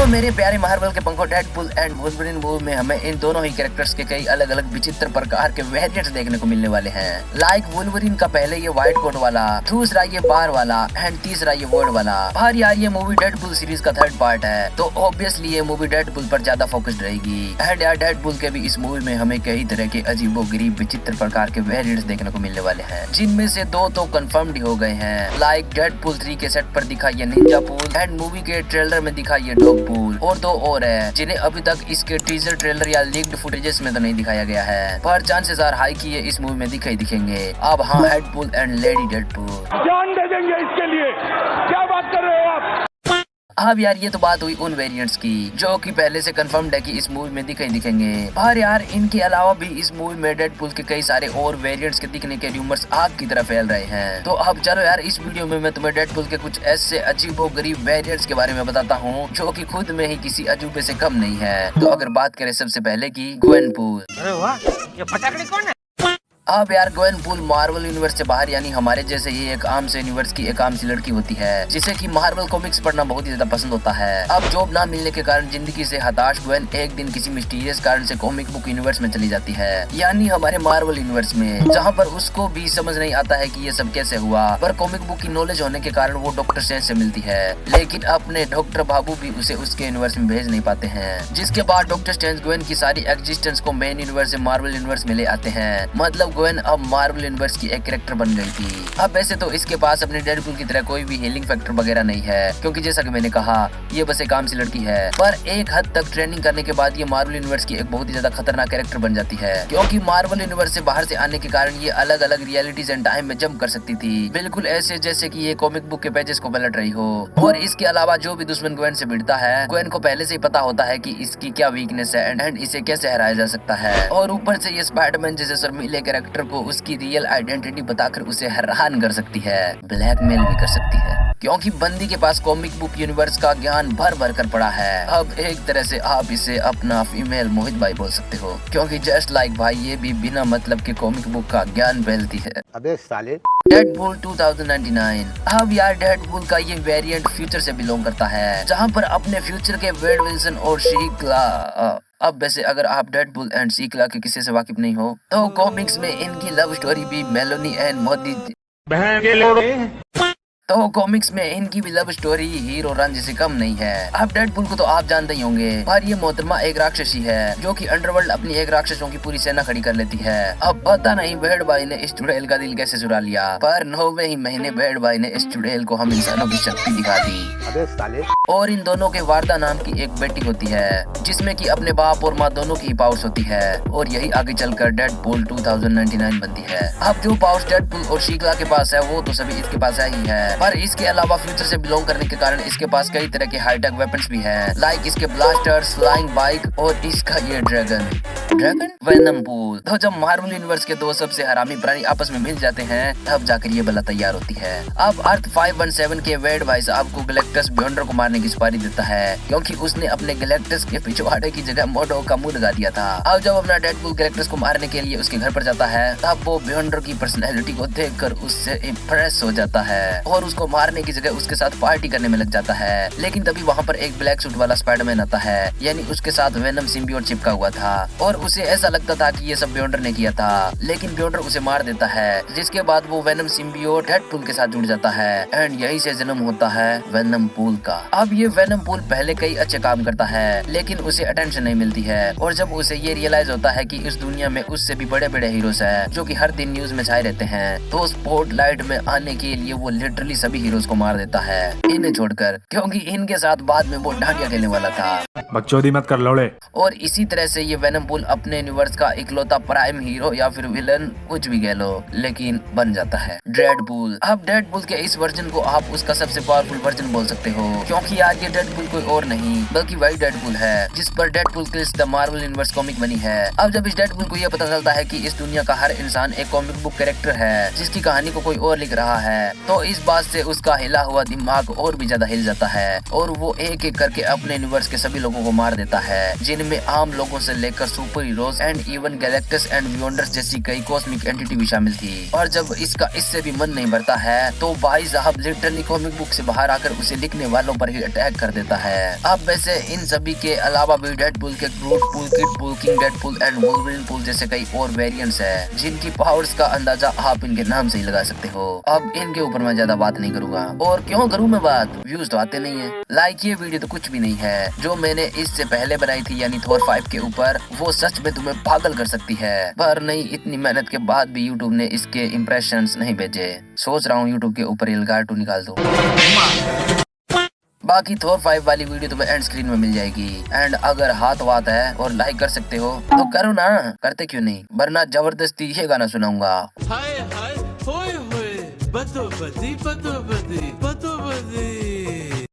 मेरे प्यारे मार्वल के पंखों, डेडपूल एंड वुल्वरीन मूवी में हमें इन दोनों ही कैरेक्टर्स के कई अलग अलग विचित्र प्रकार के वेरिएंट्स देखने को मिलने वाले हैं। लाइक वुल्वरीन का पहले ये व्हाइट कोट वाला, दूसरा ये बार वाला एंड तीसरा ये वर्ड वाला। और यार ये मूवी डेडपूल सीरीज का थर्ड पार्ट है, तो ऑब्वियसली ये मूवी डेडपूल पर ज्यादा फोकस्ड रहेगी। एंड यार डेडपूल के भी इस मूवी में हमें कई तरह के अजीबोगरीब विचित्र प्रकार के वेरिएंट्स देखने को मिलने वाले हैं, जिनमें से दो तो कंफर्म्ड हो गए हैं। लाइक डेडपूल 3 के सेट पर दिखा ये निंजा पूल एंड मूवी के ट्रेलर में दिखा ये डॉग पूल, और दो और है जिन्हें अभी तक इसके टीजर ट्रेलर या लीक्ड फुटेजेस में तो नहीं दिखाया गया है, पर चांसेस आर हाई कि ये इस मूवी में दिखेंगे। अब हाँ, हेडपूल एंड लेडी डेडपूल जान दे देंगे इसके लिए, क्या बात कर रहे हो आप। अब यार ये तो बात हुई उन वेरिएंट्स की जो कि पहले से कंफर्म्ड है कि इस मूवी में दिखेंगे। और यार इनके अलावा भी इस मूवी में डेडपूल के कई सारे और वेरिएंट्स के दिखने के रूमर्स आग की तरह फैल रहे हैं। तो अब चलो यार इस वीडियो में मैं तुम्हें डेडपूल के कुछ ऐसे अजीबोगरीब वेरिएंट्स के बारे में बताता हूँ जो कि खुद में ही किसी अजूबे से कम नहीं है। तो अगर बात करें सबसे पहले की ग्वेनपूल। अरे वाह, ये फटाकड़ी कौन है? अब यार ग्वेनपूल मार्वल यूनिवर्स से बाहर यानी हमारे जैसे ये एक आम से यूनिवर्स की एक आम सी लड़की होती है जिसे कि मार्वल कॉमिक्स पढ़ना बहुत ही ज्यादा पसंद होता है। अब जॉब ना मिलने के कारण जिंदगी से हताश ग्वेन एक दिन किसी मिस्टीरियस कारण से कॉमिक बुक यूनिवर्स में चली जाती है, यानी हमारे मार्वल यूनिवर्स में, जहाँ पर उसको भी समझ नहीं आता है कि ये सब कैसे हुआ। पर कॉमिक बुक की नॉलेज होने के कारण वो डॉक्टर स्ट्रेंज से मिलती है, लेकिन अपने डॉक्टर बाबू भी उसे उसके यूनिवर्स में भेज नहीं पाते हैं। जिसके बाद डॉक्टर स्ट्रेंज ग्वेन की सारी एग्जिस्टेंस को मेन यूनिवर्स से मार्वल यूनिवर्स में ले आते हैं। मतलब ग्वेन अब मार्वल यूनिवर्स की एक कैरेक्टर बन गई थी। अब वैसे तो इसके पास अपने डेडपूल की तरह कोई भी हीलिंग फैक्टर वगैरह नहीं है, क्योंकि जैसा कि मैंने कहा ये बस एक आम सी लड़की है। पर एक हद तक ट्रेनिंग करने के बाद ये मार्वल यूनिवर्स की एक बहुत ही ज्यादा खतरनाक कैरेक्टर बन जाती है, क्योंकि मार्वल यूनिवर्स से बाहर से आने के कारण ये अलग अलग रियलिटीज एंड टाइम में जंप कर सकती थी, बिल्कुल ऐसे जैसे कि ये कॉमिक बुक के पेजेस को पलट रही हो। और इसके अलावा जो भी दुश्मन ग्वेन से भिड़ता है, ग्वेन को पहले से ही पता होता है कि इसकी क्या वीकनेस है एंड इसे कैसे हराया जा सकता है। और ऊपर से ये स्पाइडरमैन जैसे शर्मीले कैरेक्टर को उसकी रियल आइडेंटिटी बताकर उसे हैरान कर सकती है, ब्लैकमेल भी कर सकती है, क्योंकि बंदी के पास कॉमिक बुक यूनिवर्स का ज्ञान भर भर कर पड़ा है। अब एक तरह से आप इसे अपना फीमेल मोहित भाई बोल सकते हो, क्योंकि जस्ट लाइक भाई ये भी बिना मतलब के कॉमिक बुक का ज्ञान फैलती है। अबे साले। डेडपूल 2099। अब यार डेडपूल का ये वेरिएंट फ्यूचर से बिलोंग करता है, जहाँ पर अपने फ्यूचर के वेड विल्सन और शीक्ला। अब वैसे अगर आप डेडपूल एंड शीक्ला के किसी से वाकिफ नहीं हो तो कॉमिक्स में इनकी लव स्टोरी भी मेलोनी एंड मोदी बहन के लोड़े। तो कॉमिक्स में इनकी भी लव स्टोरी हीरो रंज से कम नहीं है। अब डेडपूल को तो आप जानते ही होंगे, पर ये मोहतरमा एक राक्षसी है जो कि अंडरवर्ल्ड अपनी एक राक्षसों की पूरी सेना खड़ी कर लेती है। अब पता नहीं भेड़ भाई ने इस चुड़ैल का दिल कैसे चुरा लिया, पर 9वें ही महीने भेड़ भाई ने इस चुड़ैल को हम इंसानों की शक्ति दिखा दी। अबे साले। और इन दोनों के वारदा नाम की एक बेटी होती है, जिसमें कि अपने बाप और माँ दोनों की पावर्स होती है, और यही आगे चलकर डेडपूल 2099 बनती है। अब जो पावर्स डेडपूल और शीक्ला के पास है वो तो सभी इसके पास ही है, पर इसके अलावा फ्यूचर से बिलोंग करने के कारण इसके पास कई तरह के हाईटेक वेपन्स भी हैं, लाइक इसके ब्लास्टर्स, फ्लाइंग बाइक और इसका ये ड्रैगन वेनमपूल। तो जब मार्वल यूनिवर्स के दो सबसे हरामी प्राणी आपस में मिल जाते हैं तब जाकर ये बला तैयार होती है। अब अर्थ 517 के वेड भाई साहब को गैलेक्टस बियॉन्डर को मारने की सुपारी देता है, क्योंकि उसने अपने गैलेक्टस के पिछवाड़े की जगह मोडो का मुंह लगा दिया था। अब जब अपना डेडपूल गैलेक्टस को मारने के लिए उसके घर पर जाता है तब वो बियॉन्डर की पर्सनैलिटी को देखकर उससे इम्प्रेस हो जाता है और उसको मारने की जगह उसके साथ पार्टी करने में लग जाता है। लेकिन तभी वहाँ पर एक ब्लैक सूट वाला स्पाइडरमैन आता है, यानी उसके साथ वेनम सिम्बियोट चिपका हुआ था, और उसे ऐसा लगता था कि ये सब बियॉन्डर ने किया था, लेकिन बियॉन्डर उसे मार देता है, जिसके बाद वो वेनम सिम्बियोट डेडपूल के साथ जुड़ जाता है एंड यही से जन्म होता है वेनमपूल का। अब ये वेनमपूल पहले कई अच्छे काम करता है, लेकिन उसे अटेंशन नहीं मिलती है, और जब उसे ये रियलाइज होता है कि इस दुनिया में उससे भी बड़े बड़े हीरोज हैं जो कि हर दिन न्यूज में छाए रहते हैं, तो स्पॉटलाइट में आने के लिए वो लिटरली सभी हीरोज को मार देता है इन्हें छोड़कर, क्योंकि इनके साथ बाद में वो डांडिया खेलने वाला था। बकचोदी मत कर लौड़े। और इसी तरह से ये वेनमपूल अपने यूनिवर्स का इकलौता प्राइम हीरो या फिर विलन कुछ भी कह लो, लेकिन बन जाता है डेडपूल। अब डेडपूल के इस वर्जन को आप उसका सबसे पावरफुल वर्जन बोल सकते हो, क्योंकि आज ये डेडपूल कोई और नहीं बल्कि वही डेडपूल है जिस पर Deadpool kills the Marvel universe comic बनी है। अब जब इस डेडपूल को यह पता चलता है कि इस दुनिया का हर इंसान एक कॉमिक बुक कैरेक्टर है जिसकी कहानी को कोई और लिख रहा है, तो इस बात उससे उसका हिला हुआ दिमाग और भी ज्यादा हिल जाता है और वो एक एक करके अपने यूनिवर्स के सभी लोगों को मार देता है, जिनमें आम लोगों से लेकर super heroes and even Galactus and Beyonders जैसी कई कॉस्मिक एंटिटी भी शामिल थी। और जब इसका इससे भी मन नहीं भरता है तो भाई साहब लिटरली कॉमिक बुक से बाहर आकर उसे लिखने वालों पर ही अटैक कर देता है। अब वैसे इन सभी के अलावा भी डेडपूल के Groot pool, kid pool, king Deadpool and Wolverine pool जैसे कई और वेरिएंट्स है, जिनकी पावर्स का अंदाजा आप इनके नाम से ही लगा सकते हो। अब इनके ऊपर मैं ज्यादा बात नहीं करूंगा, और क्यों करूं मैं बात, व्यूज तो आते नहीं है। लाइक ये वीडियो तो कुछ भी नहीं है जो मैंने इससे पहले बनाई थी यानी थोर 5 के ऊपर, वो सच में तुम्हें पागल कर सकती है। पर नहीं, इतनी मेहनत के बाद भी यूट्यूब ने इसके इम्प्रेशंस नहीं भेजे। सोच रहा हूँ यूट्यूब के ऊपर एल्गार 2 निकाल दूं। बाकी थोर 5 वाली वीडियो तुम्हें एंड स्क्रीन में मिल जाएगी। एंड अगर हाथ वात है और लाइक कर सकते हो तो करो ना, करते क्यों नहीं, वरना जबरदस्ती ये गाना सुनाऊंगा। हाय हाय होए होए बदो बदी बदो बदी बदो बदी।